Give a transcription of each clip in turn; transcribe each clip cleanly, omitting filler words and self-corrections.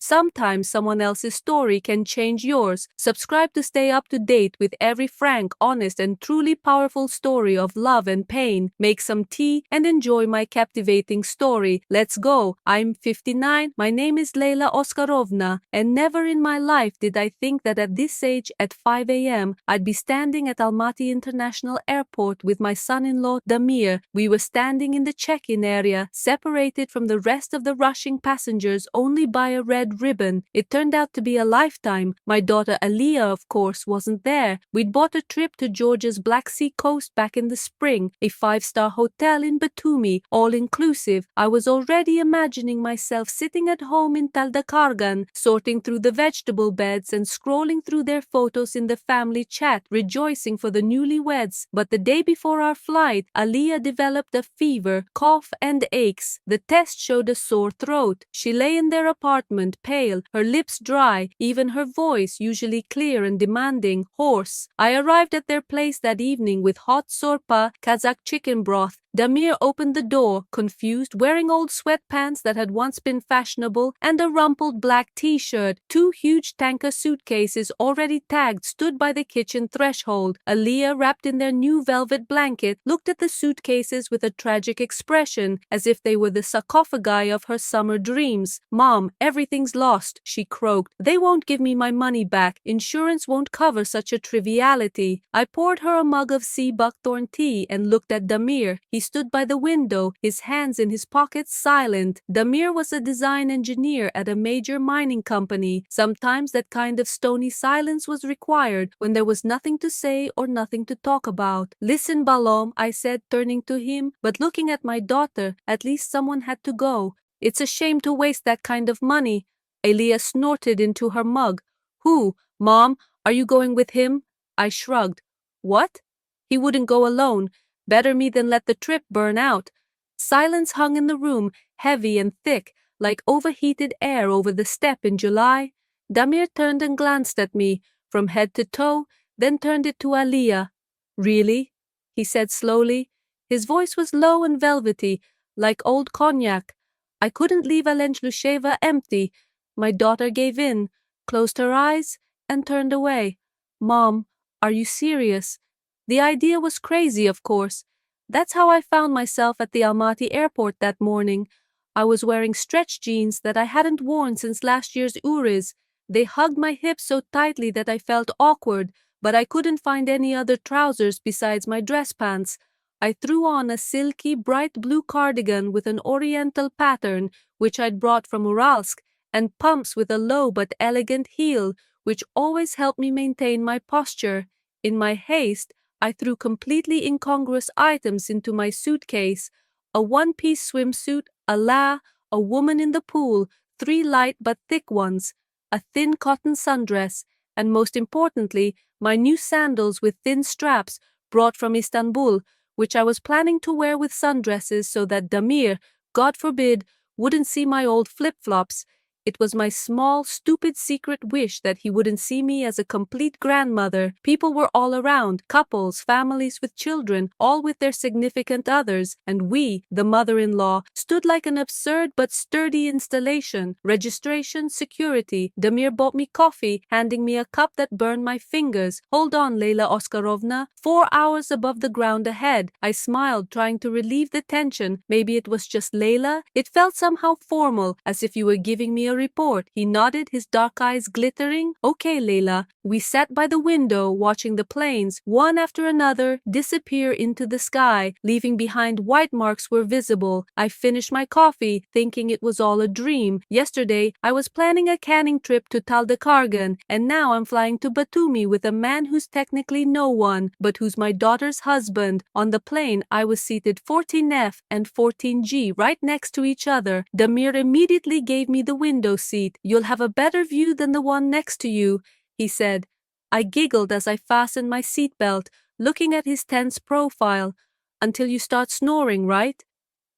Sometimes someone else's story can change yours. Subscribe to stay up to date with every frank, honest, and truly powerful story of love and pain. Make some tea and enjoy my captivating story. Let's go. I'm 59. My name is Leila Oskarovna, and never in my life did I think that at this age, at 5 a.m., I'd be standing at Almaty International Airport with my son-in-law Damir. We were standing in the check-in area, separated from the rest of the rushing passengers only by a red ribbon. It turned out to be a lifetime. My daughter Aliyah, of course, wasn't there. We'd bought a trip to Georgia's Black Sea coast back in the spring, a 5-star hotel in Batumi, all-inclusive. I was already imagining myself sitting at home in Taldakargan, sorting through the vegetable beds and scrolling through their photos in the family chat, rejoicing for the newlyweds. But the day before our flight, Aliyah developed a fever, cough, and aches. The test showed a sore throat. She lay in their apartment, pale, her lips dry, even her voice, usually clear and demanding, hoarse. I arrived at their place that evening with hot sorpa, Kazakh chicken broth. Damir opened the door, confused, wearing old sweatpants that had once been fashionable and a rumpled black t-shirt. 2 huge tanker suitcases already tagged stood by the kitchen threshold. Aliyah, wrapped in their new velvet blanket, looked at the suitcases with a tragic expression, as if they were the sarcophagi of her summer dreams. "Mom, everything's lost," she croaked. "They won't give me my money back. Insurance won't cover such a triviality." I poured her a mug of sea buckthorn tea and looked at Damir. He stood by the window, his hands in his pockets, silent. Damir was a design engineer at a major mining company. Sometimes that kind of stony silence was required when there was nothing to say or nothing to talk about. "Listen, Balom," I said, turning to him, but looking at my daughter. At least someone had to go. "It's a shame to waste that kind of money." Aliyah snorted into her mug. "Who? Mom, are you going with him?" I shrugged. "What?" "He wouldn't go alone. Better me than let the trip burn out." Silence hung in the room, heavy and thick, like overheated air over the steppe in July. Damir turned and glanced at me, from head to toe, then turned it to Aliyah. "Really?" he said slowly. His voice was low and velvety, like old cognac. I couldn't leave Alenchlusheva empty. My daughter gave in, closed her eyes, and turned away. "Mom, are you serious?" The idea was crazy, of course. That's how I found myself at the Almaty airport that morning. I was wearing stretch jeans that I hadn't worn since last year's Uriz. They hugged my hips so tightly that I felt awkward, but I couldn't find any other trousers besides my dress pants. I threw on a silky, bright blue cardigan with an oriental pattern, which I'd brought from Uralsk, and pumps with a low but elegant heel, which always helped me maintain my posture. In my haste, I threw completely incongruous items into my suitcase: a one-piece swimsuit, a woman in the pool, 3 light but thick ones, a thin cotton sundress, and most importantly, my new sandals with thin straps brought from Istanbul, which I was planning to wear with sundresses so that Damir, God forbid, wouldn't see my old flip-flops. It was my small, stupid secret wish that he wouldn't see me as a complete grandmother. People were all around, couples, families with children, all with their significant others, and we, the mother-in-law, stood like an absurd but sturdy installation. Registration, security. Damir bought me coffee, handing me a cup that burned my fingers. "Hold on, Leila Oskarovna. 4 hours above the ground ahead." I smiled, trying to relieve the tension. Maybe it was just Leila. It felt somehow formal, as if you were giving me a report. He nodded, his dark eyes glittering. "Okay, Leila." We sat by the window, watching the planes, one after another, disappear into the sky, leaving behind white marks were visible. I finished my coffee, thinking it was all a dream. Yesterday, I was planning a canning trip to Taldakargan, and now I'm flying to Batumi with a man who's technically no one, but who's my daughter's husband. On the plane, I was seated 14F and 14G right next to each other. Damir immediately gave me the window seat. "You'll have a better view than the one next to you," he said. I giggled as I fastened my seatbelt, looking at his tense profile. "Until you start snoring, right?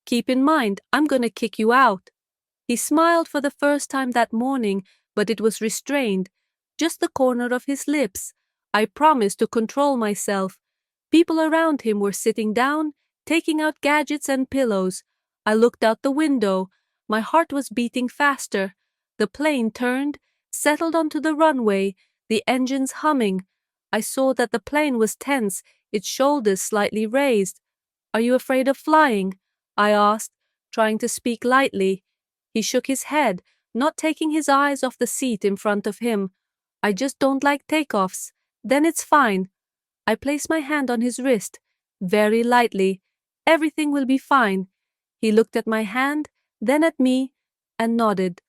Keep in mind, I'm gonna kick you out." He smiled for the first time that morning, but it was restrained, just the corner of his lips. I promised to control myself. People around him were sitting down, taking out gadgets and pillows. I looked out the window. My heart was beating faster. The plane turned, settled onto the runway, the engines humming. I saw that the plane was tense, its shoulders slightly raised. "Are you afraid of flying?" I asked, trying to speak lightly. He shook his head, not taking his eyes off the seat in front of him. "I just don't like takeoffs." "Then it's fine." I placed my hand on his wrist, very lightly. "Everything will be fine." He looked at my hand, then at me, and nodded.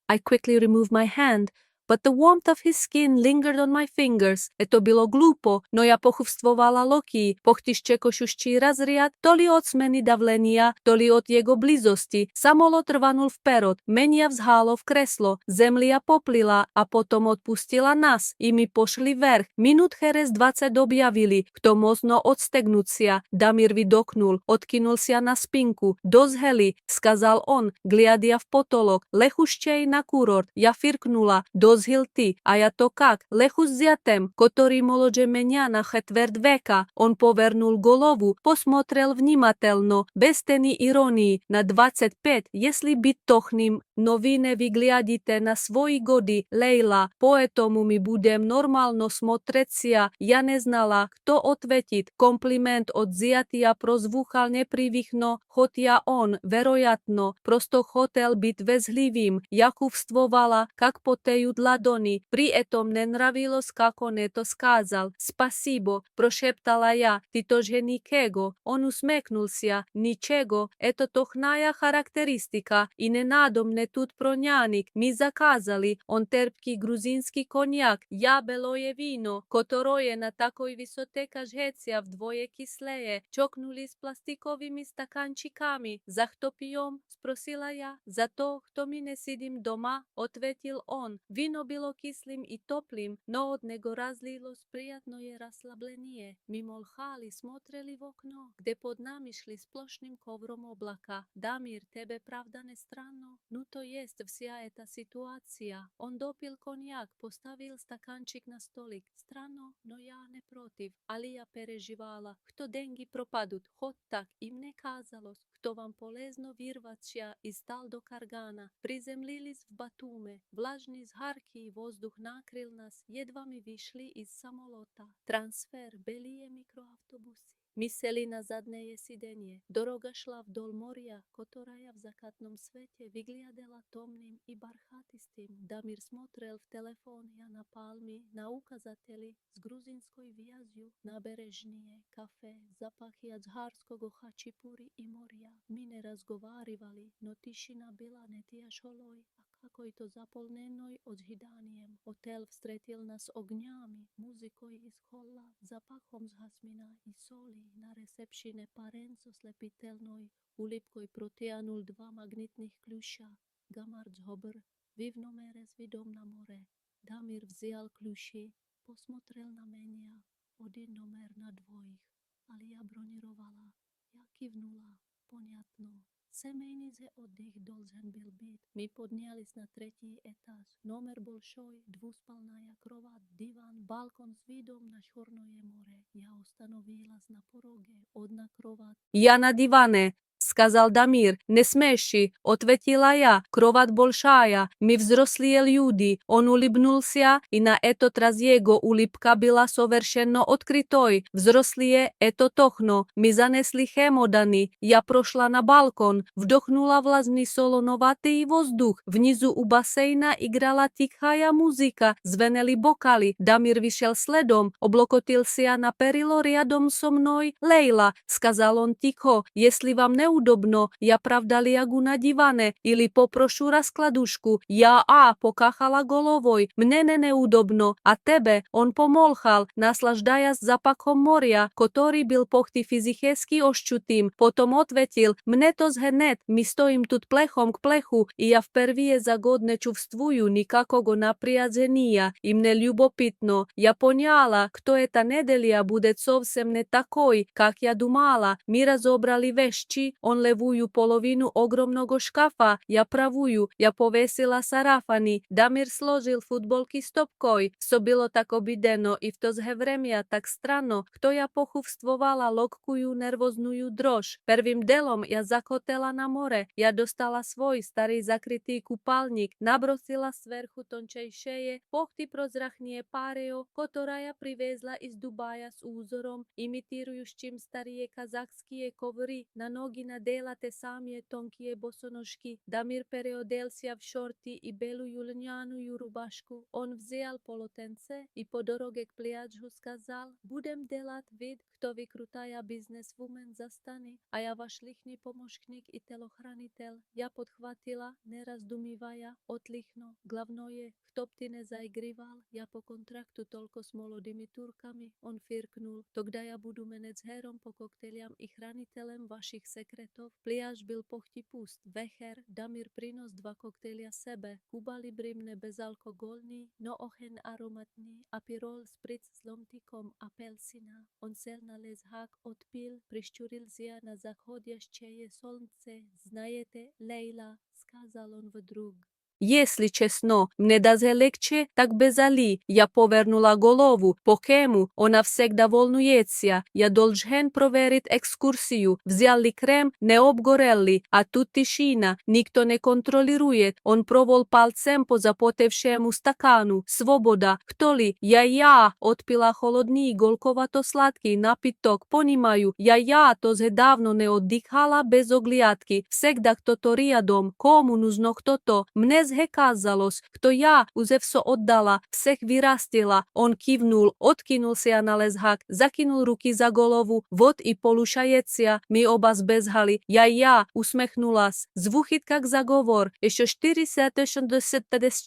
I quickly removed my hand, but the warmth of his skin lingered on my fingers. To bylo glupo, no ja pochuvstvovala Loki, pochtišče košuščí razriad, toli od zmeny davlenia, toli od jego blizosti. Samolot rvanul vperod, menia vzhálo v kreslo, zemlia poplila a potom odpustila nás, i my pošli verch. Minút cheres 20 objavili, kto možno odstegnucia. Damir vydoknul, odkinul sia na spinku. Dozheli, skazal on, gliadia v potolok, lechuščej na kurort. Ja firknula, dozhil ty, a ja to kak, lechu s zjatem, ktorý molože menia na chetvert veka. On povernul golovu, posmotrel vnímatelno, bez teny ironii, na 25, jestli byť tochnym. No vy nevygliadite na svoji gody, Lejla, poetomu mi budem normálno smotrecia. Ja neznala, kto odvetit. Kompliment od zjatia prozvúchal neprivychno, chotia on, verojatno, prosto hotel byť vezhlivým. Jakuvstvovala, kak potejut ladoni. Pri etom nenravilo, kako ne to skázal. Spasibo, prošeptala ja, ty to ženy kego. On usmeknul sia, ničego, eto tohnaja charakteristika i nenádomne tut proňánik. Mi zakázali, on terpký gruzínsky konjak, ja beloje víno, kotoroje na takoj vysoté kaž hecia v dvoje kysleje, čoknuli s plastikovými stakančikami. Za kto pijom? Sprosila ja. Za to, kto mi nesidím doma, odvetil on. Víno bylo kyslým i toplým, no od nego razlilo sprijatnoje raslablenie. Mimo lcháli smotreli v okno, kde pod nami šli splošným kovrom oblaka. Damir, tebe pravda nestranno? No to jest vsia eta situácia. On dopil konjak, postavil stakančik na stolik. Strano, no ja ne protiv. Ali ja pereživala. Kto dengi propadut, chod tak, im nekázalo. Kto vám polezno vyrvačia i stal do kargána. Prizemlili v Batume. Vlažný zharký vozduch nakryl nás. Jedva mi vyšli iz samolota. Transfer, belie mikroautobusy. Myseli na zadné jesidenie. Doroga šla vdol moria, kotoraja v zakatnom svete vygliadela tomným i barchatistým. Damir smotrel v telefón, ja na palmy, na ukazateli z gruzinskoj viazju, naberežnie, kafe, zapachia z hárskogo chačipuri i moria. My nerazgovárivali, no tišina byla netiaž holoj, a kakoj to zapolnenoj odžidaniem. Hotel vstretil nás ogňami, muzikoj i scholla, zapachom z hasmina i soli. Na recepšine parenco slepiteľnoj ulipkoj protianul 2 magnetných kľúša. Gamarc hobr, vivnomere s vidom na more. Damir vzial kľúši, posmotrel na menia, odinomer na dvojich. Ali ja bronirovala, ja kivnula, ponjatno. Semejnice oddych dolžen byl byt. My podnialis na 3. etáž. Nomer bol šoj, dvúspalná krovát, divan, balkon s vidom na Čornoje more. Ja ustanovila na poroge, odna krovát. Ja na divane, skazal Damir. Nesmejši, odvetila ja. Krovat bolšaja, my vzroslie ljudi. On ulibnulsia i na eto traz jego ulipka byla soveršeno odkrytoj. Vzroslie eto tohno. My zanesli chemodany. Ja prošla na balkon. Vdochnula vlažný solonovatý vzduch. Vnizu u basejna igrala tichaja muzika. Zveneli bokali. Damir vyšel sledom. Oblokotil sia na perilo riadom so mnoj. Lejla, skazal on ticho, jestli vám neudobno, ja pravda liagu na divane, ili poprošu raskladušku. Ja pokachala golovoj. Mne neudobno. A tebe, on pomolchal, naslaždaja s zapachom moria, ktorý byl pochty fyzichecky oščutým. Potom odvetil, mne to zhned, my stojím tut plechom k plechu i ja vpervije zagodne čuvstvuju nikakого napriadzenija i mne ljubopitno. Ja ponjala, kto je ta nedelja bude sovsem ne takoj, kak ja dumala. Mi razobrali vešči, on levую половину огромного шкафа, я правую, я повесила сарафаны, Дамир сложил футболки стопкой, все было так обидено и в то же время так странно, кто я похувствовала легкую nervózную дрожь. Первым делом я захотела на море, я dostala svoj starý zakrytý kúpalník, nabrosila sverchu tončejšie, pohty prozrachnie páreo, ktorá ja priviezla iz Dubaja s úzorom, imitírujúčim starie kazachskie kovry, na nogy nadela te samie tonkie bosonožky. Damir periodelsia v šorty i belую lňaную rubašku. On vzal polotence i po doroge k pliaču skazal, budem delat vid, kto vykrutaja businesswoman zastane, a ja vaš lichný pomožník i telohranitel. Ja podchvatila, neraz dumývaja, otlichno. Glavno je, kto by ty nezaigrival, ja po kontraktu toľko s molodými Turkami. On firknul, to kda ja budu menec herom po kokteliam i hranitelem vašich sekretov. Pliaž byl pohti pust, vecher, Damir prinos 2 koktelia sebe, Kuba Librimne bezalkoholný, no ochen aromatný, apirol spritz s lomtikom apelsina. On sel na lezhák, odpil, prišťuril zja na zachodящее солнце. Знаете, Лейла, сказал он вдруг. Если честно, мне даже легче, так без Али. Я повернула голову, по кему она всегда волнуется. Я должен проверить экскурсию. Взяли крем, не обгорели, а тут тишина, никто не контролирует. Он провел пальцем по запотевшему стакану. Свобода, кто ли? Я, отпила холодný, голковато-сладкий напиток. Понимаю, я тоже давно не отдыхала без оглядки. Всегда кто-то рядом, кому нужно кто-то. Мне казалось, kto ja уже все отдала, всех вырастила. Он кивнул, откинулся на лезhák, закинул руки за голову, вот и полушаjecia. My oba zbezhali. Ja, usmechнулась. Звучит как заговор. Еще 456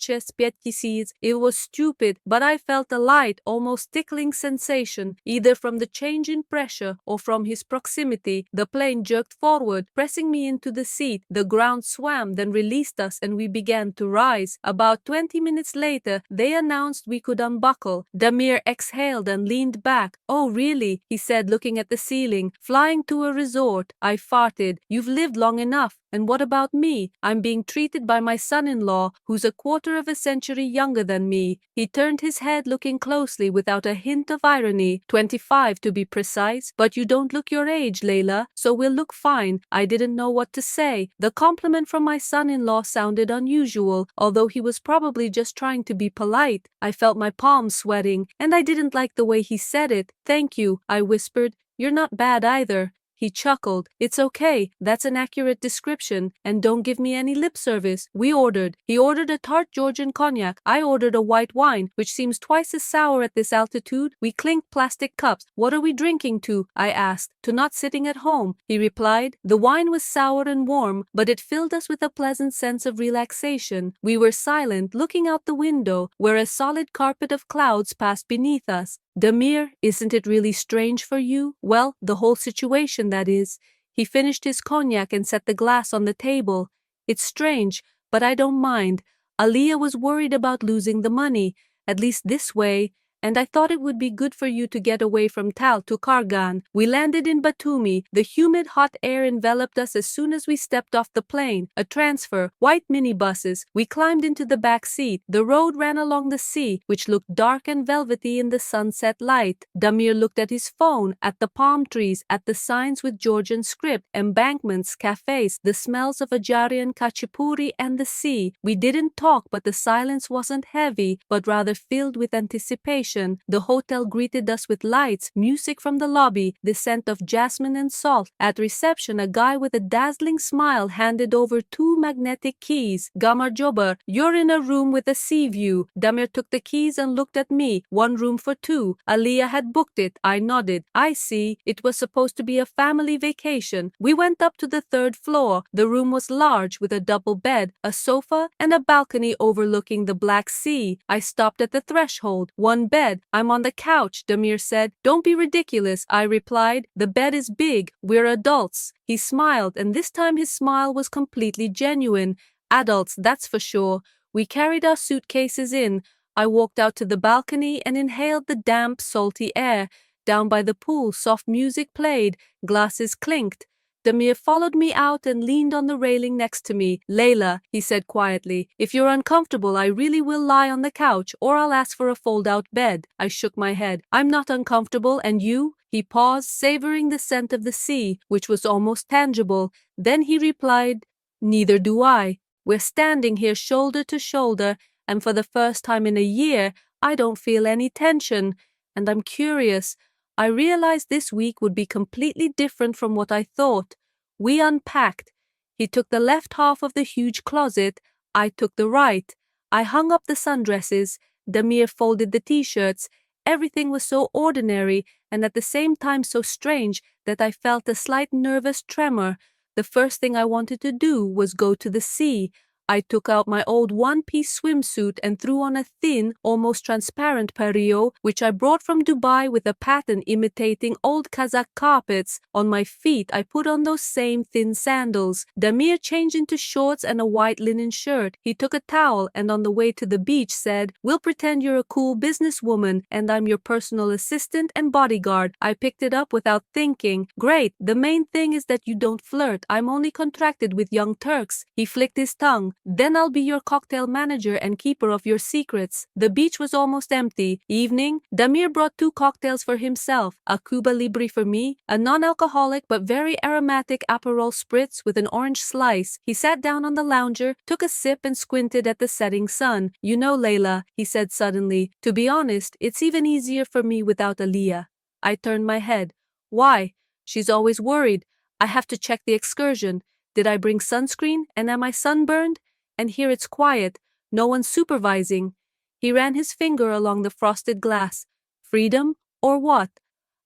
000. It was stupid, but I felt a light, almost tickling sensation, either from the change in pressure or from his proximity. The plane jerked forward, pressing me into the seat. The ground swam, then released us, and we began to rise. About 20 minutes later, they announced we could unbuckle. Damir exhaled and leaned back. Oh, really? He said, looking at the ceiling. Flying to a resort. I farted. You've lived long enough. And what about me? I'm being treated by my son-in-law, who's a quarter of a century younger than me. He turned his head, looking closely without a hint of irony. 25 to be precise. But you don't look your age, Layla, so we'll look fine. I didn't know what to say. The compliment from my son-in-law sounded unusual, although he was probably just trying to be polite. I felt my palms sweating, and I didn't like the way he said it. Thank you, I whispered. You're not bad either. He chuckled. It's okay. That's an accurate description. And don't give me any lip service. We ordered. He ordered a tart Georgian cognac. I ordered a white wine, which seems twice as sour at this altitude. We clinked plastic cups. What are we drinking to? I asked. To not sitting at home, he replied. The wine was sour and warm, but it filled us with a pleasant sense of relaxation. We were silent, looking out the window, where a solid carpet of clouds passed beneath us. Damir, isn't it really strange for you? Well, the whole situation, that is. He finished his cognac and set the glass on the table. It's strange, but I don't mind. Aliyah was worried about losing the money, at least this way, and I thought it would be good for you to get away from Tal to Kargan. We landed in Batumi. The humid, hot air enveloped us as soon as we stepped off the plane. A transfer, white minibuses. We climbed into the back seat. The road ran along the sea, which looked dark and velvety in the sunset light. Damir looked at his phone, at the palm trees, at the signs with Georgian script, embankments, cafes, the smells of Ajarian khachapuri and the sea. We didn't talk, but the silence wasn't heavy, but rather filled with anticipation. The hotel greeted us with lights, music from the lobby, the scent of jasmine and salt. At reception, a guy with a dazzling smile handed over 2 magnetic keys. Gamar Jobar, you're in a room with a sea view. Damir took the keys and looked at me. 1 room for 2. Aliyah had booked it. I nodded. I see. It was supposed to be a family vacation. We went up to the 3rd floor. The room was large, with a double bed, a sofa, and a balcony overlooking the Black Sea. I stopped at the threshold. 1 bed. I'm on the couch, Damir said. Don't be ridiculous, I replied. The bed is big. We're adults. He smiled, and this time his smile was completely genuine. Adults, that's for sure. We carried our suitcases in. I walked out to the balcony and inhaled the damp, salty air. Down by the pool, soft music played. Glasses clinked. Damir followed me out and leaned on the railing next to me. Layla, he said quietly, if you're uncomfortable, I really will lie on the couch, or I'll ask for a fold-out bed. I shook my head. I'm not uncomfortable, and you? He paused, savoring the scent of the sea, which was almost tangible. Then he replied, neither do I. We're standing here shoulder to shoulder, and for the first time in a year, I don't feel any tension. And I'm curious. I realized this week would be completely different from what I thought. We unpacked. He took the left half of the huge closet. I took the right. I hung up the sundresses. Damir folded the t-shirts. Everything was so ordinary and at the same time so strange that I felt a slight nervous tremor. The first thing I wanted to do was go to the sea. I took out my old one-piece swimsuit and threw on a thin, almost transparent pareo, which I brought from Dubai with a pattern imitating old Kazakh carpets. On my feet, I put on those same thin sandals. Damir changed into shorts and a white linen shirt. He took a towel and on the way to the beach said, we'll pretend you're a cool businesswoman and I'm your personal assistant and bodyguard. I picked it up without thinking. Great, the main thing is that you don't flirt. I'm only contracted with young Turks. He flicked his tongue. Then I'll be your cocktail manager and keeper of your secrets. The beach was almost empty. Evening, Damir brought 2 cocktails for himself, a Cuba Libre for me, a non-alcoholic but very aromatic Aperol Spritz with an orange slice. He sat down on the lounger, took a sip and squinted at the setting sun. You know, Layla, he said suddenly, to be honest, it's even easier for me without Aliyah. I turned my head. Why? She's always worried. I have to check the excursion. Did I bring sunscreen and am I sunburned? And here it's quiet, no one supervising. He ran his finger along the frosted glass. Freedom or what?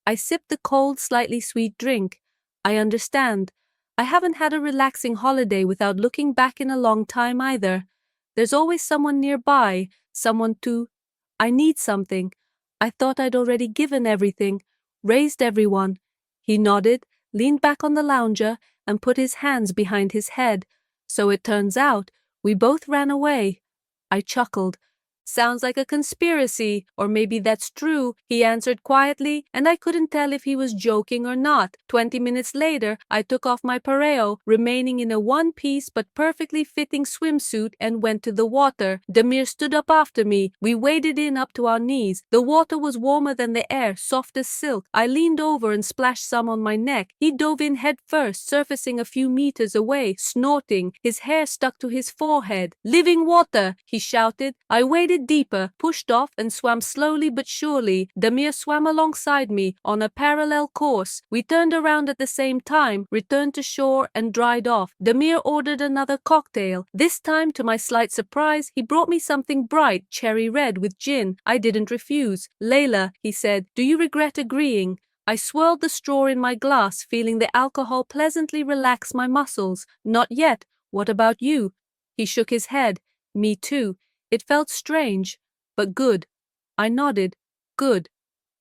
I sipped the cold, slightly sweet drink. I understand. I haven't had a relaxing holiday without looking back in a long time either. There's always someone nearby, someone to... I need something. I thought I'd already given everything, raised everyone. He nodded, leaned back on the lounger, and put his hands behind his head. So it turns out, we both ran away. I chuckled. Sounds like a conspiracy, or maybe that's true, he answered quietly, and I couldn't tell if he was joking or not. 20 minutes later, I took off my pareo, remaining in a one-piece but perfectly fitting swimsuit, and went to the water. Damir stood up after me. We waded in up to our knees. The water was warmer than the air, soft as silk. I leaned over and splashed some on my neck. He dove in head first, surfacing a few meters away, snorting. His hair stuck to his forehead. Living water, he shouted. I waded deeper, pushed off and swam slowly but surely. Damir swam alongside me on a parallel course. We turned around at the same time, returned to shore and dried off. Damir ordered another cocktail. This time, to my slight surprise, he brought me something bright, cherry red with gin. I didn't refuse. Layla, he said, do you regret agreeing? I swirled the straw in my glass, feeling the alcohol pleasantly relax my muscles. Not yet. What about you? He shook his head. Me too. It felt strange, but good. I nodded. Good.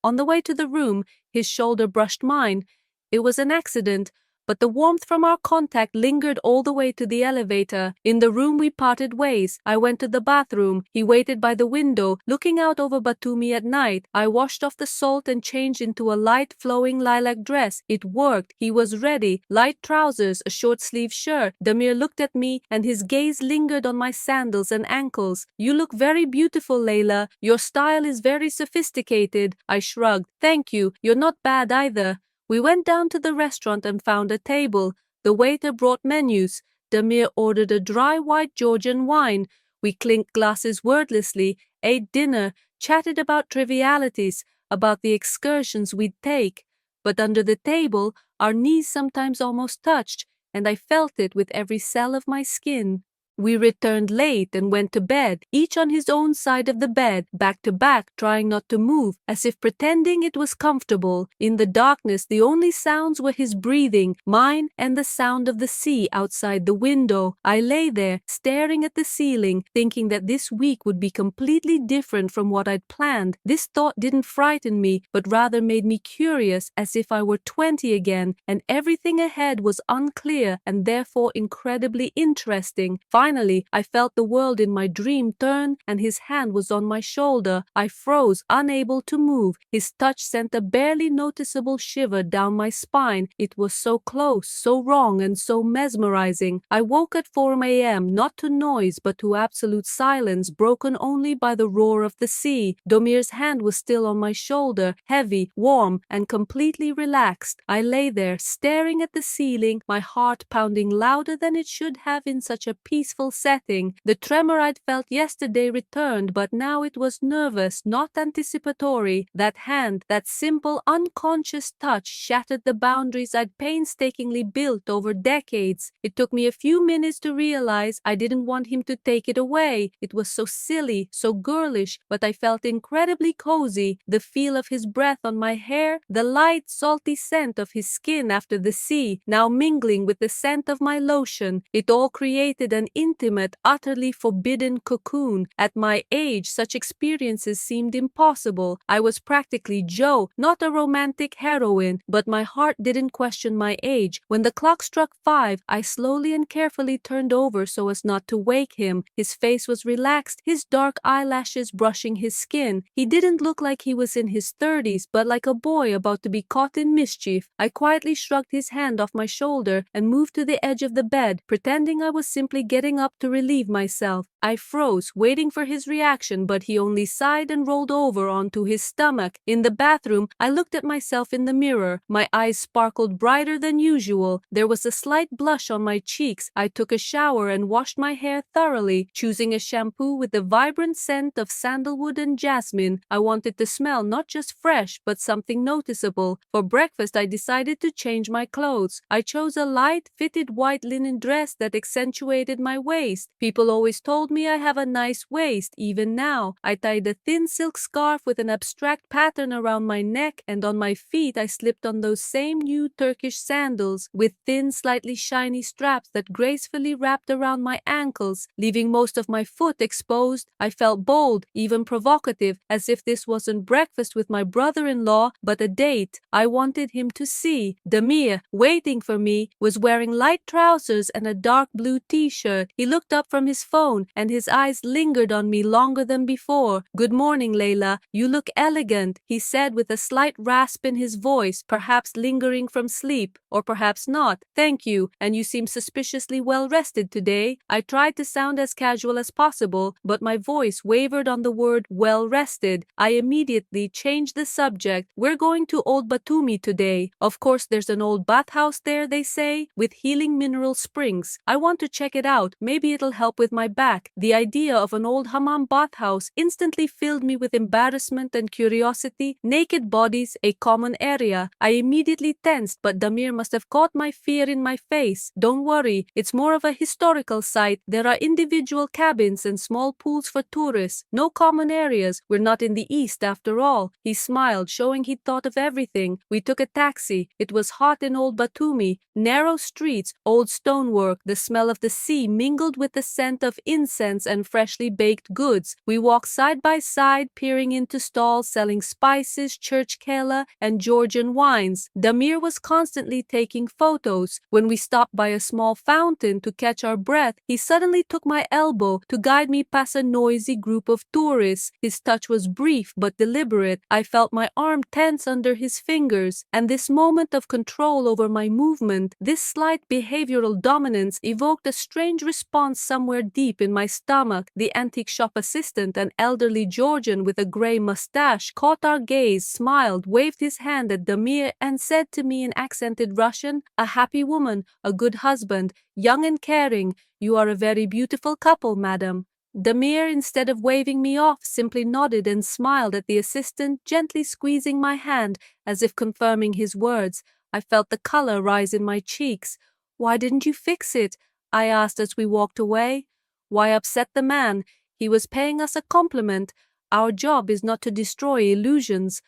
On the way to the room, his shoulder brushed mine. It was an accident, but the warmth from our contact lingered all the way to the elevator. In the room we parted ways. I went to the bathroom. He waited by the window, looking out over Batumi at night. I washed off the salt and changed into a light, flowing lilac dress. It worked. He was ready. Light trousers, a short-sleeved shirt. Damir looked at me, and his gaze lingered on my sandals and ankles. You look very beautiful, Layla. Your style is very sophisticated. I shrugged. Thank you. You're not bad either. We went down to the restaurant and found a table. The waiter brought menus. Damir ordered a dry white Georgian wine. We clinked glasses wordlessly, ate dinner, chatted about trivialities, about the excursions we'd take. But under the table, our knees sometimes almost touched, and I felt it with every cell of my skin. We returned late and went to bed, each on his own side of the bed, back to back, trying not to move, as if pretending it was comfortable. In the darkness, the only sounds were his breathing, mine, and the sound of the sea outside the window. I lay there, staring at the ceiling, thinking that this week would be completely different from what I'd planned. This thought didn't frighten me, but rather made me curious, as if I were 20 again, and everything ahead was unclear and therefore incredibly interesting. Finally, I felt the world in my dream turn, and his hand was on my shoulder. I froze, unable to move. His touch sent a barely noticeable shiver down my spine. It was so close, so wrong, and so mesmerizing. I woke at 4 a.m., not to noise, but to absolute silence, broken only by the roar of the sea. Damir's hand was still on my shoulder, heavy, warm, and completely relaxed. I lay there, staring at the ceiling, my heart pounding louder than it should have in such a peaceful setting. The tremor I'd felt yesterday returned, but now it was nervous, not anticipatory. That hand, that simple, unconscious touch shattered the boundaries I'd painstakingly built over decades. It took me a few minutes to realize I didn't want him to take it away. It was so silly, so girlish, but I felt incredibly cozy. The feel of his breath on my hair, the light, salty scent of his skin after the sea, now mingling with the scent of my lotion. It all created an intimate, utterly forbidden cocoon. At my age, such experiences seemed impossible. I was practically Joe, not a romantic heroine, but my heart didn't question my age. When the clock struck 5, I slowly and carefully turned over so as not to wake him. His face was relaxed, his dark eyelashes brushing his skin. He didn't look like he was in his 30s, but like a boy about to be caught in mischief. I quietly shrugged his hand off my shoulder and moved to the edge of the bed, pretending I was simply getting up to relieve myself. I froze, waiting for his reaction, but he only sighed and rolled over onto his stomach. In the bathroom, I looked at myself in the mirror. My eyes sparkled brighter than usual. There was a slight blush on my cheeks. I took a shower and washed my hair thoroughly, choosing a shampoo with the vibrant scent of sandalwood and jasmine. I wanted to smell not just fresh, but something noticeable. For breakfast, I decided to change my clothes. I chose a light, fitted white linen dress that accentuated my waist. People always told me I have a nice waist, even now. I tied a thin silk scarf with an abstract pattern around my neck, and on my feet I slipped on those same new Turkish sandals with thin, slightly shiny straps that gracefully wrapped around my ankles, leaving most of my foot exposed. I felt bold, even provocative, as if this wasn't breakfast with my brother-in-law, but a date. I wanted him to see. Damir, waiting for me, was wearing light trousers and a dark blue t-shirt. He looked up from his phone, and his eyes lingered on me longer than before. "Good morning, Layla. You look elegant," he said with a slight rasp in his voice, perhaps lingering from sleep, or perhaps not. "Thank you, and you seem suspiciously well rested today." I tried to sound as casual as possible, but my voice wavered on the word well rested. I immediately changed the subject. "We're going to Old Batumi today. Of course, there's an old bathhouse there, they say, with healing mineral springs. I want to check it out. Maybe it'll help with my back." The idea of an old hammam bathhouse instantly filled me with embarrassment and curiosity. Naked bodies, a common area. I immediately tensed, but Damir must have caught my fear in my face. "Don't worry, it's more of a historical site. There are individual cabins and small pools for tourists. No common areas. We're not in the East after all." He smiled, showing he'd thought of everything. We took a taxi. It was hot in Old Batumi. Narrow streets, old stonework, the smell of the sea mingled with the scent of incense and freshly baked goods. We walked side by side, peering into stalls selling spices, church kela, and Georgian wines. Damir was constantly taking photos. When we stopped by a small fountain to catch our breath, he suddenly took my elbow to guide me past a noisy group of tourists. His touch was brief but deliberate. I felt my arm tense under his fingers, and this moment of control over my movement, this slight behavioral dominance, evoked a strange response somewhere deep in my stomach. The antique shop assistant, an elderly Georgian with a gray mustache, caught our gaze, smiled, waved his hand at Damir, and said to me in accented Russian, "A happy woman, a good husband, young and caring. You are a very beautiful couple, madam." Damir, instead of waving me off, simply nodded and smiled at the assistant, gently squeezing my hand as if confirming his words. I felt the color rise in my cheeks. "Why didn't you fix it?" I asked as we walked away. Why upset the man? He was paying us a compliment. Our job is not to destroy illusions,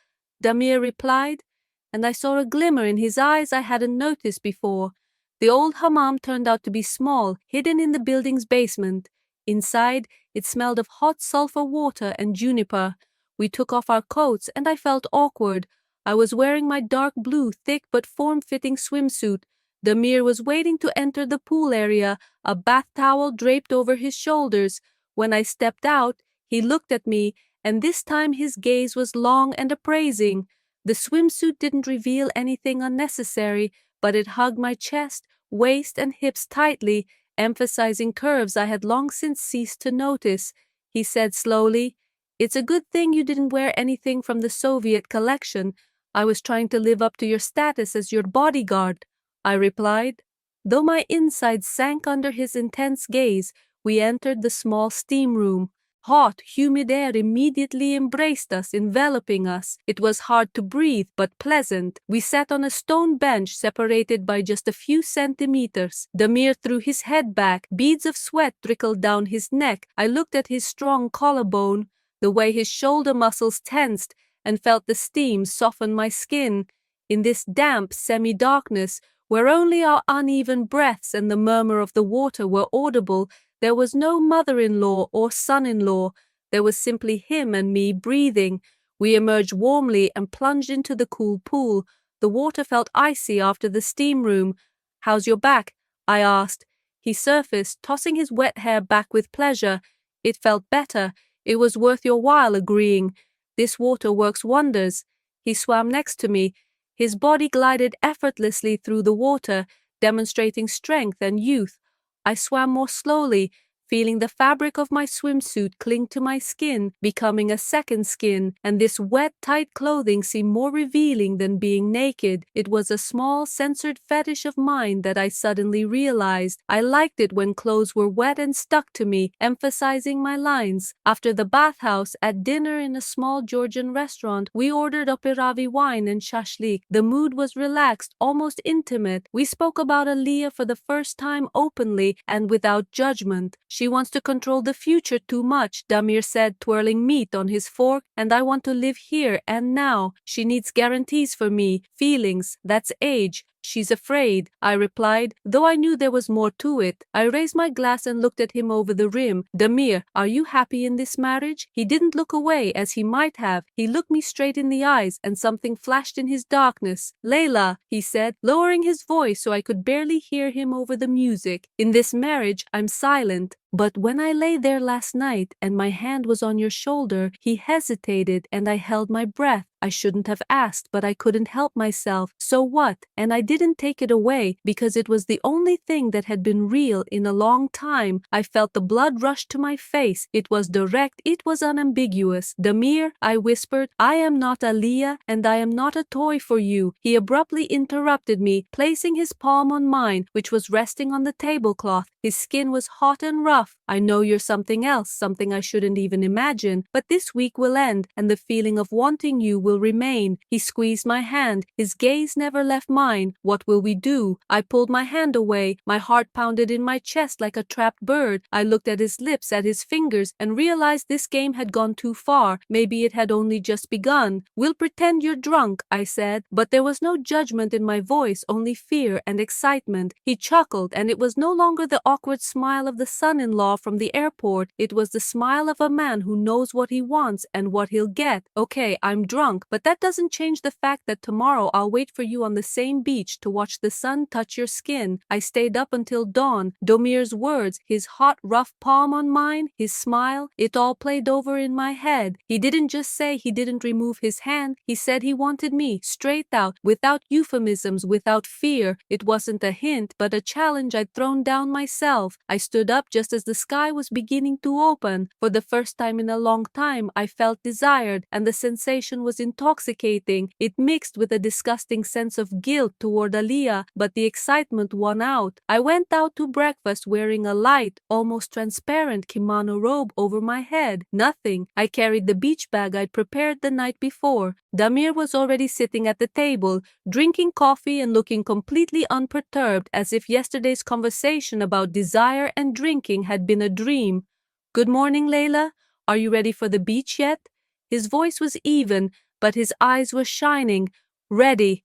Damir replied, and I saw a glimmer in his eyes I hadn't noticed before. The old hammam turned out to be small, hidden in the building's basement. Inside, it smelled of hot sulfur water and juniper. We took off our coats, and I felt awkward. I was wearing my dark blue, thick but form-fitting swimsuit. Damir was waiting to enter the pool area, a bath towel draped over his shoulders. When I stepped out, he looked at me, and this time his gaze was long and appraising. The swimsuit didn't reveal anything unnecessary, but it hugged my chest, waist, and hips tightly, emphasizing curves I had long since ceased to notice. He said slowly, "It's a good thing you didn't wear anything from the Soviet collection. I was trying to live up to your status as your bodyguard," I replied. Though my insides sank under his intense gaze, we entered the small steam room. Hot, humid air immediately embraced us, enveloping us. It was hard to breathe, but pleasant. We sat on a stone bench separated by just a few centimeters. Damir threw his head back. Beads of sweat trickled down his neck. I looked at his strong collarbone, the way his shoulder muscles tensed, and felt the steam soften my skin. In this damp semi-darkness, where only our uneven breaths and the murmur of the water were audible, there was no mother-in-law or son-in-law. There was simply him and me breathing. We emerged warmly and plunged into the cool pool. The water felt icy after the steam room. "How's your back?" I asked. He surfaced, tossing his wet hair back with pleasure. "It felt better. It was worth your while agreeing. This water works wonders." He swam next to me. His body glided effortlessly through the water, demonstrating strength and youth. I swam more slowly, feeling the fabric of my swimsuit cling to my skin, becoming a second skin, and this wet, tight clothing seemed more revealing than being naked. It was a small, censored fetish of mine that I suddenly realized. I liked it when clothes were wet and stuck to me, emphasizing my lines. After the bathhouse, at dinner in a small Georgian restaurant, we ordered operavi wine and shashlik. The mood was relaxed, almost intimate. We spoke about Aliyah for the first time openly and without judgment. "She wants to control the future too much," Damir said, twirling meat on his fork, "and I want to live here and now. She needs guarantees for me, feelings, that's age. She's afraid," I replied, though I knew there was more to it. I raised my glass and looked at him over the rim. "Damir, are you happy in this marriage?" He didn't look away, as he might have. He looked me straight in the eyes, and something flashed in his darkness. "Layla," he said, lowering his voice so I could barely hear him over the music, "in this marriage, I'm silent. But when I lay there last night and my hand was on your shoulder, he hesitated and I held my breath. I shouldn't have asked, but I couldn't help myself. So what? And I didn't take it away because it was the only thing that had been real in a long time. I felt the blood rush to my face. It was direct, it was unambiguous. "Damir," I whispered, "I am not Aliyah and I am not a toy for you." He abruptly interrupted me, placing his palm on mine, which was resting on the tablecloth. His skin was hot and rough. "I know you're something else, something I shouldn't even imagine, but this week will end and the feeling of wanting you will remain." He squeezed my hand. His gaze never left mine. "What will we do?" I pulled my hand away. My heart pounded in my chest like a trapped bird. I looked at his lips, at his fingers, and realized this game had gone too far. Maybe it had only just begun. "We'll pretend you're drunk," I said, but there was no judgment in my voice, only fear and excitement. He chuckled, and it was no longer the awkward smile of the son-in-law from the airport. It was the smile of a man who knows what he wants and what he'll get. "Okay, I'm drunk, but that doesn't change the fact that tomorrow I'll wait for you on the same beach to watch the sun touch your skin." I stayed up until dawn. Damir's words, his hot, rough palm on mine, his smile, it all played over in my head. He didn't just say he didn't remove his hand. He said he wanted me, straight out, without euphemisms, without fear. It wasn't a hint, but a challenge I'd thrown down myself. I stood up just as the sky was beginning to open. For the first time in a long time, I felt desired, and the sensation was intoxicating. It mixed with a disgusting sense of guilt toward Aliyah, but the excitement won out. I went out to breakfast wearing a light, almost transparent kimono robe over my head. Nothing. I carried the beach bag I'd prepared the night before. Damir was already sitting at the table, drinking coffee and looking completely unperturbed, as if yesterday's conversation about desire and drinking had been a dream. "Good morning, Layla. Are you ready for the beach yet?" His voice was even, but his eyes were shining. "Ready."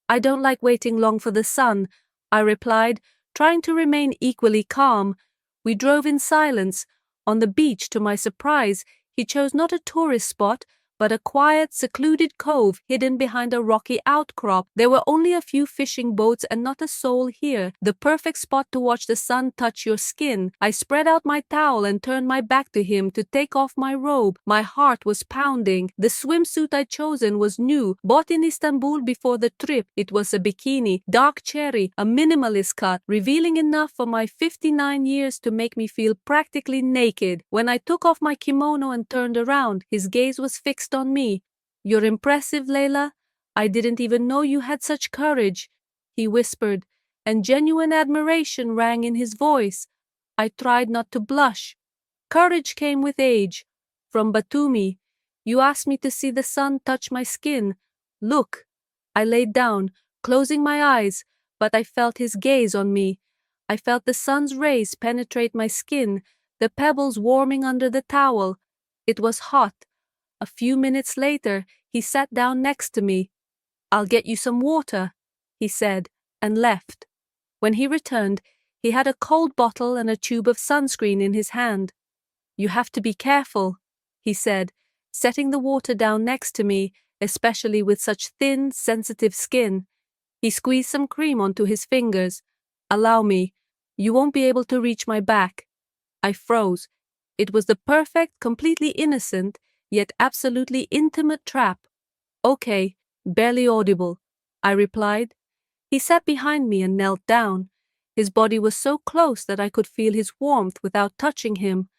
"I don't like waiting long for the sun," I replied, trying to remain equally calm. We drove in silence. On the beach, to my surprise, he chose not a tourist spot, but a quiet, secluded cove hidden behind a rocky outcrop. There were only a few fishing boats and not a soul here. The perfect spot to watch the sun touch your skin. I spread out my towel and turned my back to him to take off my robe. My heart was pounding. The swimsuit I'd chosen was new, bought in Istanbul before the trip. It was a bikini, dark cherry, a minimalist cut, revealing enough for my 59 years to make me feel practically naked. When I took off my kimono and turned around, his gaze was fixed on me. "You're impressive, Layla. I didn't even know you had such courage," he whispered, and genuine admiration rang in his voice. I tried not to blush. "Courage came with age. From Batumi. You asked me to see the sun touch my skin. Look." I laid down, closing my eyes, but I felt his gaze on me. I felt the sun's rays penetrate my skin, the pebbles warming under the towel. It was hot. A few minutes later, he sat down next to me. "I'll get you some water," he said, and left. When he returned, he had a cold bottle and a tube of sunscreen in his hand. "You have to be careful," he said, setting the water down next to me, especially with such thin, sensitive skin. He squeezed some cream onto his fingers. "Allow me. You won't be able to reach my back." I froze. It was the perfect, completely innocent, yet absolutely intimate trap. "Okay," barely audible, I replied. He sat behind me and knelt down. His body was so close that I could feel his warmth without touching him.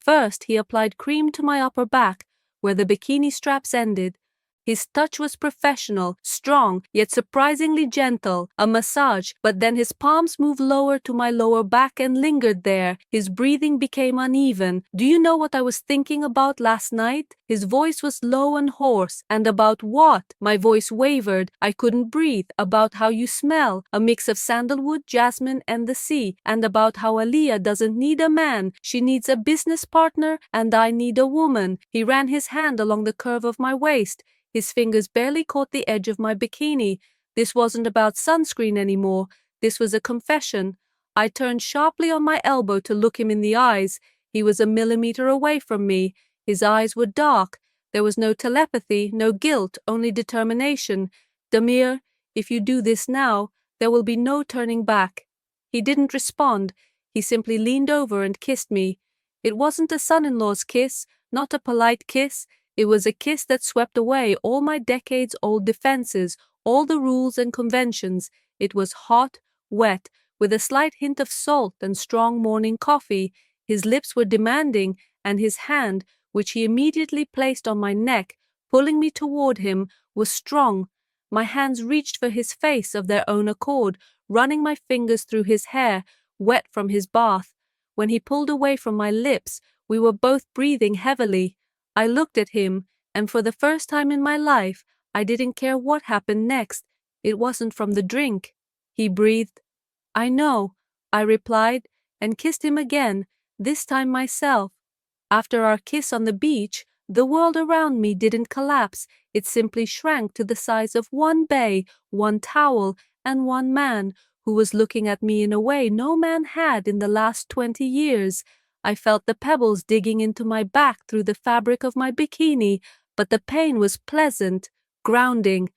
First, he applied cream to my upper back, where the bikini straps ended. His touch was professional, strong, yet surprisingly gentle, a massage, but then his palms moved lower to my lower back and lingered there. His breathing became uneven. "Do you know what I was thinking about last night?" His voice was low and hoarse. "And about what?" My voice wavered. I couldn't breathe. "About how you smell, a mix of sandalwood, jasmine, and the sea. And about how Aliyah doesn't need a man. She needs a business partner, and I need a woman." He ran his hand along the curve of my waist. His fingers barely caught the edge of my bikini. This wasn't about sunscreen anymore. This was a confession. I turned sharply on my elbow to look him in the eyes. He was a millimeter away from me. His eyes were dark. There was no telepathy, no guilt, only determination. "Damir, if you do this now, there will be no turning back." He didn't respond. He simply leaned over and kissed me. It wasn't a son-in-law's kiss, not a polite kiss. It was a kiss that swept away all my decades-old defenses, all the rules and conventions. It was hot, wet, with a slight hint of salt and strong morning coffee. His lips were demanding, and his hand, which he immediately placed on my neck, pulling me toward him, was strong. My hands reached for his face of their own accord, running my fingers through his hair, wet from his bath. When he pulled away from my lips, we were both breathing heavily. I looked at him, and for the first time in my life, I didn't care what happened next. It wasn't from the drink. He breathed. "I know," I replied, and kissed him again, this time myself. After our kiss on the beach, the world around me didn't collapse. It simply shrank to the size of one bay, one towel, and one man, who was looking at me in a way no man had in the last 20 years. I felt the pebbles digging into my back through the fabric of my bikini, but the pain was pleasant, grounding.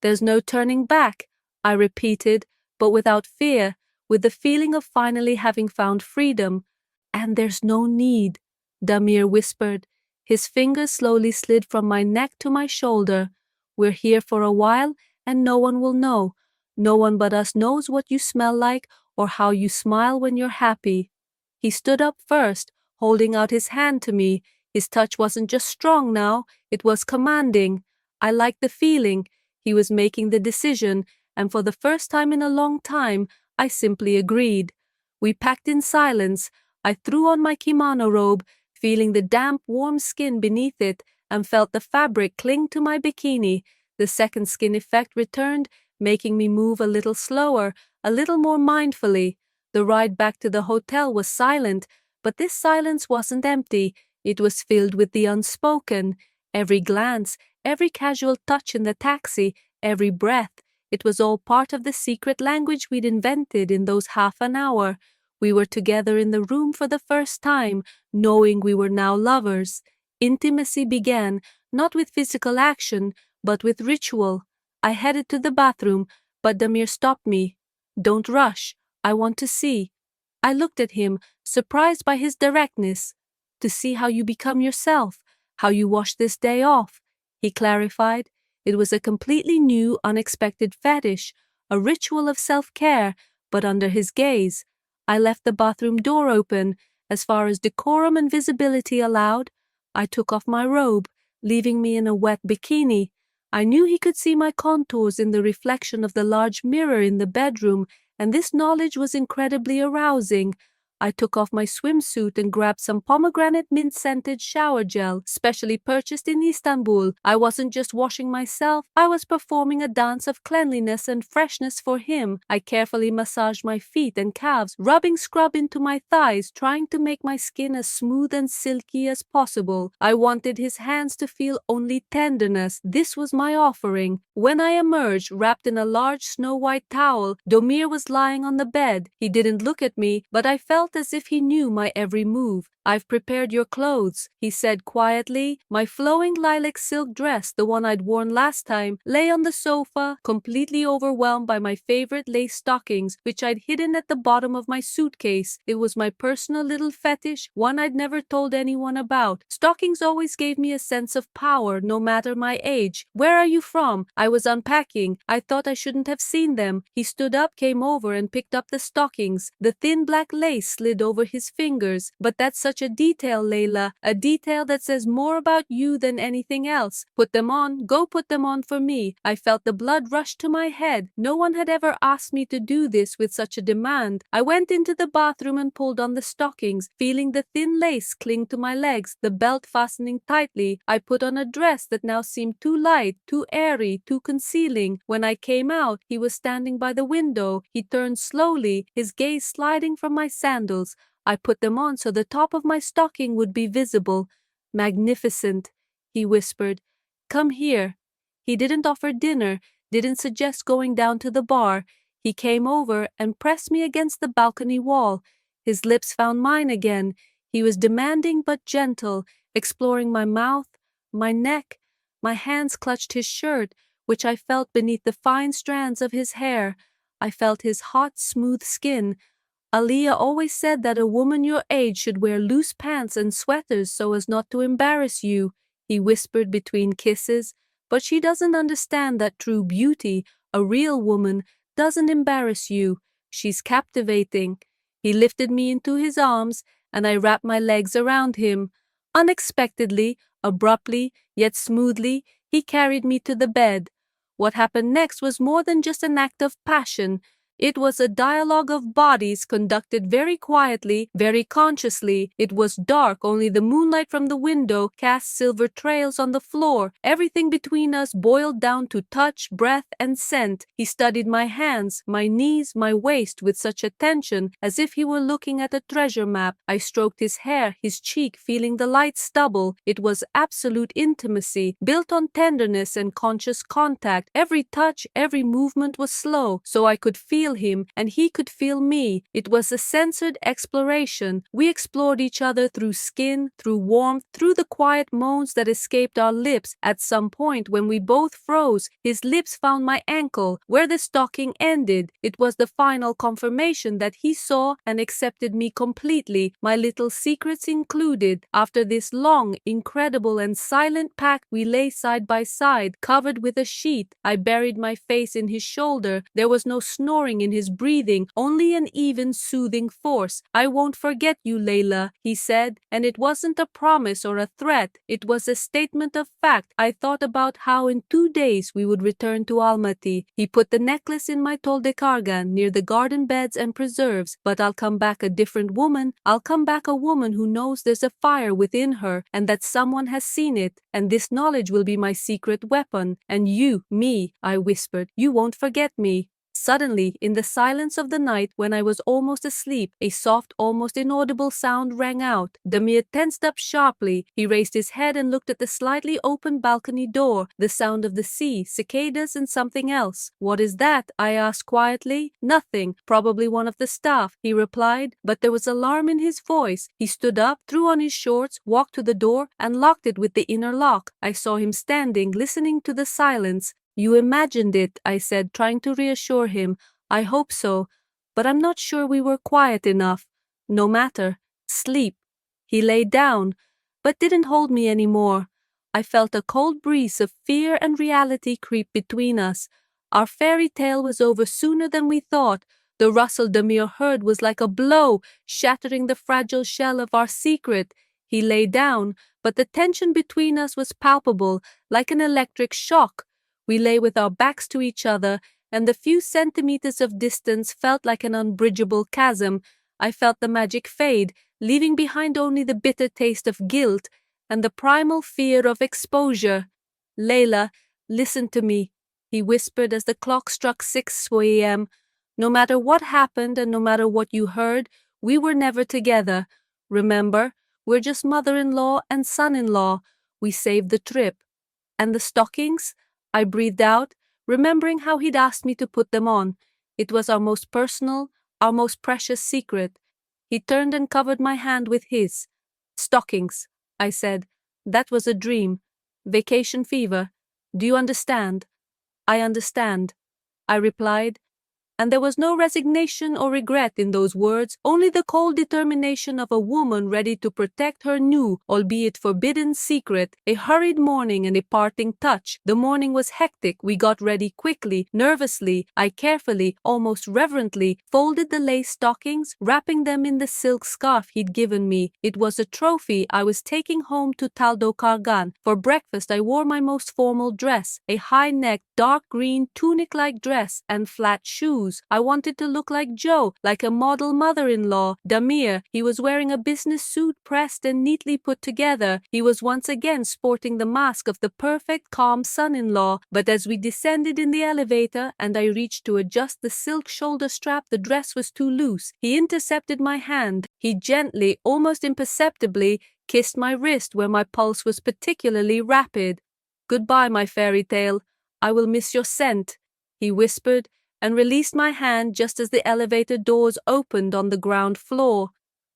"There's no turning back," I repeated, but without fear, with the feeling of finally having found freedom. "And there's no need," Damir whispered. His fingers slowly slid from my neck to my shoulder. "We're here for a while, and no one will know. No one but us knows what you smell like or how you smile when you're happy." He stood up first, holding out his hand to me. His touch wasn't just strong now, it was commanding. I liked the feeling. He was making the decision, and for the first time in a long time, I simply agreed. We packed in silence. I threw on my kimono robe, feeling the damp, warm skin beneath it, and felt the fabric cling to my bikini. The second skin effect returned, making me move a little slower, a little more mindfully. The ride back to the hotel was silent, but this silence wasn't empty. It was filled with the unspoken. Every glance, every casual touch in the taxi, every breath, it was all part of the secret language we'd invented in those half an hour. We were together in the room for the first time, knowing we were now lovers. Intimacy began, not with physical action, but with ritual. I headed to the bathroom, but Damir stopped me. "Don't rush. I want to see." I looked at him, surprised by his directness. "To see how you become yourself, how you wash this day off," he clarified. It was a completely new, unexpected fetish, a ritual of self-care, but under his gaze. I left the bathroom door open, as far as decorum and visibility allowed. I took off my robe, leaving me in a wet bikini. I knew he could see my contours in the reflection of the large mirror in the bedroom, and this knowledge was incredibly arousing. I took off my swimsuit and grabbed some pomegranate mint-scented shower gel, specially purchased in Istanbul. I wasn't just washing myself, I was performing a dance of cleanliness and freshness for him. I carefully massaged my feet and calves, rubbing scrub into my thighs, trying to make my skin as smooth and silky as possible. I wanted his hands to feel only tenderness. This was my offering. When I emerged, wrapped in a large snow-white towel, Domir was lying on the bed. He didn't look at me, but I felt as if he knew my every move. "I've prepared your clothes," he said quietly. My flowing lilac silk dress, the one I'd worn last time, lay on the sofa, completely overwhelmed by my favorite lace stockings, which I'd hidden at the bottom of my suitcase. It was my personal little fetish, one I'd never told anyone about. Stockings always gave me a sense of power, no matter my age. "Where are you from?" I was unpacking. I thought I shouldn't have seen them. He stood up, came over, and picked up the stockings. The thin black lace slid over his fingers. "But that's such a detail, Layla, a detail that says more about you than anything else. Put them on, go put them on for me." I felt the blood rush to my head. No one had ever asked me to do this with such a demand. I went into the bathroom and pulled on the stockings, feeling the thin lace cling to my legs, the belt fastening tightly. I put on a dress that now seemed too light, too airy, too concealing. When I came out, he was standing by the window. He turned slowly, his gaze sliding from my sandals. I put them on so the top of my stocking would be visible. "Magnificent," he whispered. "Come here." He didn't offer dinner, didn't suggest going down to the bar. He came over and pressed me against the balcony wall. His lips found mine again. He was demanding but gentle, exploring my mouth, my neck. My hands clutched his shirt, which I felt beneath the fine strands of his hair. I felt his hot, smooth skin. "Aliyah always said that a woman your age should wear loose pants and sweaters so as not to embarrass you," he whispered between kisses. "But she doesn't understand that true beauty, a real woman, doesn't embarrass you. She's captivating." He lifted me into his arms, and I wrapped my legs around him. Unexpectedly, abruptly, yet smoothly, he carried me to the bed. What happened next was more than just an act of passion. It was a dialogue of bodies conducted very quietly, very consciously. It was dark, only the moonlight from the window cast silver trails on the floor. Everything between us boiled down to touch, breath, and scent. He studied my hands, my knees, my waist with such attention, as if he were looking at a treasure map. I stroked his hair, his cheek, feeling the light stubble. It was absolute intimacy, built on tenderness and conscious contact. Every touch, every movement was slow, so I could feel him and he could feel me. It was a censored exploration. We explored each other through skin, through warmth, through the quiet moans that escaped our lips. At some point, when we both froze, his lips found my ankle, where the stocking ended. It was the final confirmation that he saw and accepted me completely, my little secrets included. After this long, incredible, and silent pact, we lay side by side, covered with a sheet. I buried my face in his shoulder. There was no snoring in his breathing, only an even, soothing force. "I won't forget you, Layla," he said, and it wasn't a promise or a threat. It was a statement of fact. I thought about how in 2 days we would return to Almaty. He put the necklace in my toldekargan near the garden beds and preserves. "But I'll come back a different woman. I'll come back a woman who knows there's a fire within her and that someone has seen it. And this knowledge will be my secret weapon. And you, me," I whispered, "you won't forget me." Suddenly, in the silence of the night, when I was almost asleep, a soft, almost inaudible sound rang out. Damir tensed up sharply. He raised his head and looked at the slightly open balcony door. The sound of the sea, cicadas, and something else. "What is that?" I asked quietly. "Nothing. Probably one of the staff," he replied, but there was alarm in his voice. He stood up, threw on his shorts, walked to the door, and locked it with the inner lock. I saw him standing, listening to the silence. "You imagined it," I said, trying to reassure him. "I hope so, but I'm not sure we were quiet enough." "No matter. Sleep." He lay down, but didn't hold me any more. I felt a cold breeze of fear and reality creep between us. Our fairy tale was over sooner than we thought. The rustle Damir heard was like a blow, shattering the fragile shell of our secret. He lay down, but the tension between us was palpable, like an electric shock. We lay with our backs to each other, and the few centimeters of distance felt like an unbridgeable chasm. I felt the magic fade, leaving behind only the bitter taste of guilt and the primal fear of exposure. "Layla, listen to me," he whispered as the clock struck 6 a.m. "No matter what happened and no matter what you heard, we were never together. Remember, we're just mother-in-law and son-in-law. We saved the trip. And the stockings?" I breathed out, remembering how he'd asked me to put them on. It was our most personal, our most precious secret. He turned and covered my hand with his. "Stockings," I said. "That was a dream. Vacation fever. Do you understand?" "I understand," I replied. And there was no resignation or regret in those words, only the cold determination of a woman ready to protect her new, albeit forbidden, secret. A hurried morning and a parting touch. The morning was hectic. We got ready quickly, nervously. I carefully, almost reverently, folded the lace stockings, wrapping them in the silk scarf he'd given me. It was a trophy I was taking home to Taldo Kargan. For breakfast I wore my most formal dress, a high-necked, dark green, tunic-like dress and flat shoes. I wanted to look like Joe, like a model mother-in-law. Damir, he was wearing a business suit pressed and neatly put together. He was once again sporting the mask of the perfect, calm son-in-law. But as we descended in the elevator and I reached to adjust the silk shoulder strap, the dress was too loose. He intercepted my hand. He gently, almost imperceptibly, kissed my wrist where my pulse was particularly rapid. "Goodbye, my fairy tale. I will miss your scent," he whispered, and released my hand just as the elevator doors opened on the ground floor.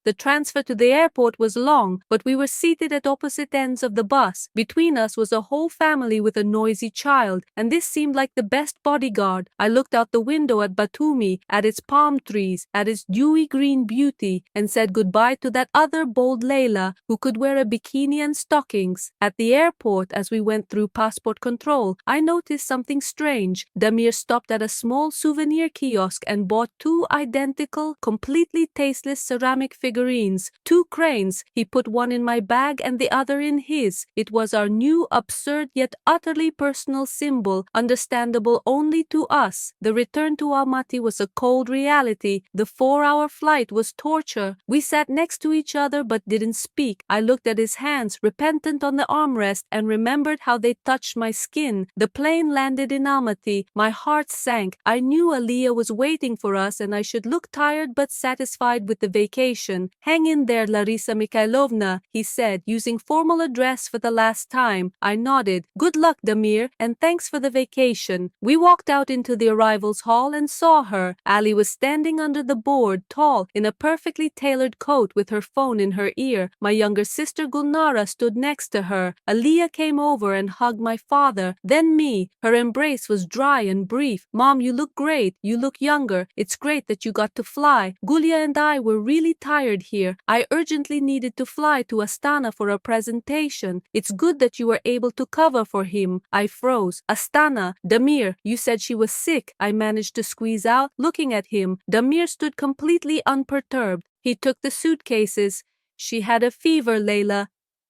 The transfer to the airport was long, but we were seated at opposite ends of the bus. Between us was a whole family with a noisy child, and this seemed like the best bodyguard. I looked out the window at Batumi, at its palm trees, at its dewy green beauty, and said goodbye to that other bold Layla who could wear a bikini and stockings. At the airport, as we went through passport control, I noticed something strange. Damir stopped at a small souvenir kiosk and bought 2 identical, completely tasteless ceramic figurines, 2 cranes. He put one in my bag and the other in his. It was our new, absurd yet utterly personal symbol, understandable only to us. The return to Almaty was a cold reality. The 4-hour flight was torture. We sat next to each other but didn't speak. I looked at his hands, repentant on the armrest, and remembered how they touched my skin. The plane landed in Almaty. My heart sank. I knew Aliyah was waiting for us and I should look tired but satisfied with the vacation. "Hang in there, Larisa Mikhailovna," he said, using formal address for the last time. I nodded. "Good luck, Damir, and thanks for the vacation." We walked out into the arrivals hall and saw her. Ali was standing under the board, tall, in a perfectly tailored coat with her phone in her ear. My younger sister Gulnara stood next to her. Aliyah came over and hugged my father, then me. Her embrace was dry and brief. "Mom, you look great. You look younger. It's great that you got to fly. Gulia and I were really tired here. I urgently needed to fly to Astana for a presentation. It's good that you were able to cover for him." I froze. "Astana, Damir, you said she was sick," I managed to squeeze out, looking at him. Damir stood completely unperturbed. He took the suitcases. "She had a fever, Layla."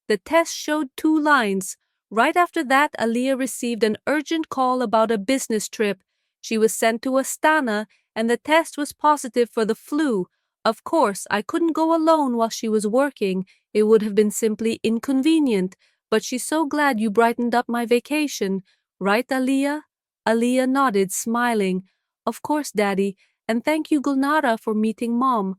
The test showed 2 lines. Right after that, Aliyah received an urgent call about a business trip. She was sent to Astana, and the test was positive for the flu. Of course, I couldn't go alone while she was working. It would have been simply inconvenient. But she's so glad you brightened up my vacation. Right, Aliyah? Aliyah nodded, smiling. Of course, Daddy, and thank you, Gulnara, for meeting Mom.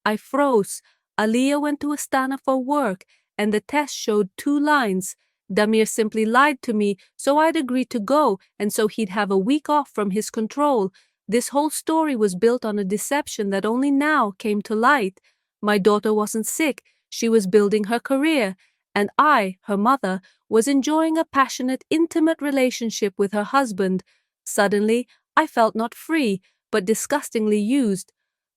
I froze. Aliyah went to Astana for work, and the test showed 2 lines. Damir simply lied to me, so I'd agreed to go, and so he'd have a week off from his control. This whole story was built on a deception that only now came to light. My daughter wasn't sick, she was building her career, and I, her mother, was enjoying a passionate, intimate relationship with her husband. Suddenly, I felt not free, but disgustingly used.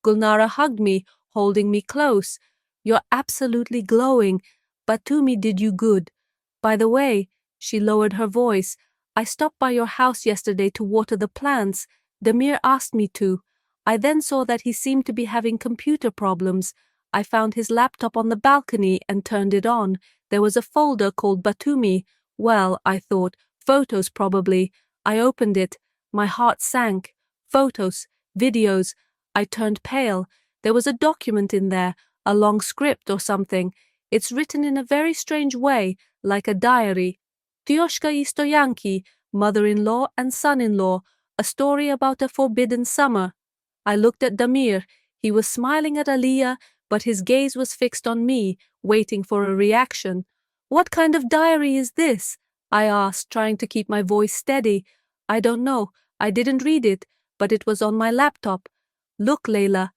Gulnara hugged me, holding me close. You're absolutely glowing. Batumi did you good. By the way, she lowered her voice, I stopped by your house yesterday to water the plants. Damir asked me to. I then saw that he seemed to be having computer problems. I found his laptop on the balcony and turned it on. There was a folder called Batumi. Well, I thought, photos probably. I opened it. My heart sank. Photos, videos. I turned pale. There was a document in there, a long script or something. It's written in a very strange way, like a diary. Tioshka i Stoyanki, mother-in-law and son-in-law, a story about a forbidden summer. I looked at Damir. He was smiling at Aliyah, but his gaze was fixed on me, waiting for a reaction. What kind of diary is this? I asked, trying to keep my voice steady. I don't know. I didn't read it, but it was on my laptop. Look, Layla.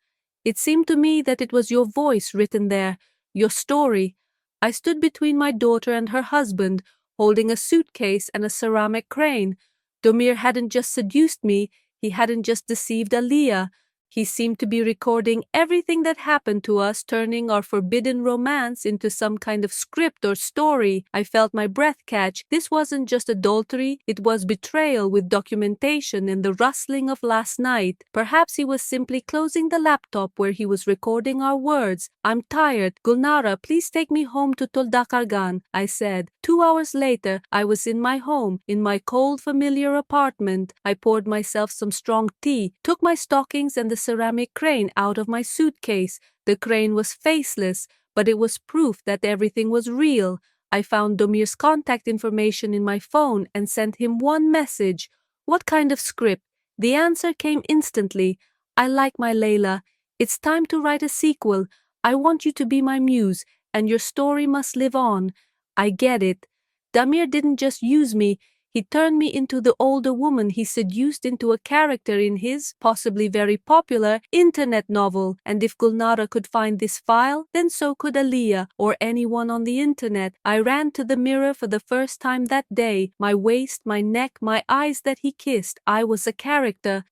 It seemed to me that it was your voice written there, your story. I stood between my daughter and her husband, holding a suitcase and a ceramic crane. Damir hadn't just seduced me, he hadn't just deceived Aliyah. He seemed to be recording everything that happened to us, turning our forbidden romance into some kind of script or story. I felt my breath catch. This wasn't just adultery, it was betrayal with documentation and the rustling of last night. Perhaps he was simply closing the laptop where he was recording our words. I'm tired. Gulnara, please take me home to Toldakargan, I said. 2 hours later, I was in my home, in my cold, familiar apartment. I poured myself some strong tea, took my stockings and the ceramic crane out of my suitcase. The crane was faceless, but it was proof that everything was real. I found Damir's contact information in my phone and sent him one message. What kind of script? The answer came instantly. I like my Layla. It's time to write a sequel. I want you to be my muse, and your story must live on. I get it. Damir didn't just use me, he turned me into the older woman he seduced into a character in his, possibly very popular, internet novel. And if Gulnara could find this file, then so could Aliyah or anyone on the internet. I ran to the mirror for the first time that day. My waist, my neck, my eyes that he kissed. I was a character.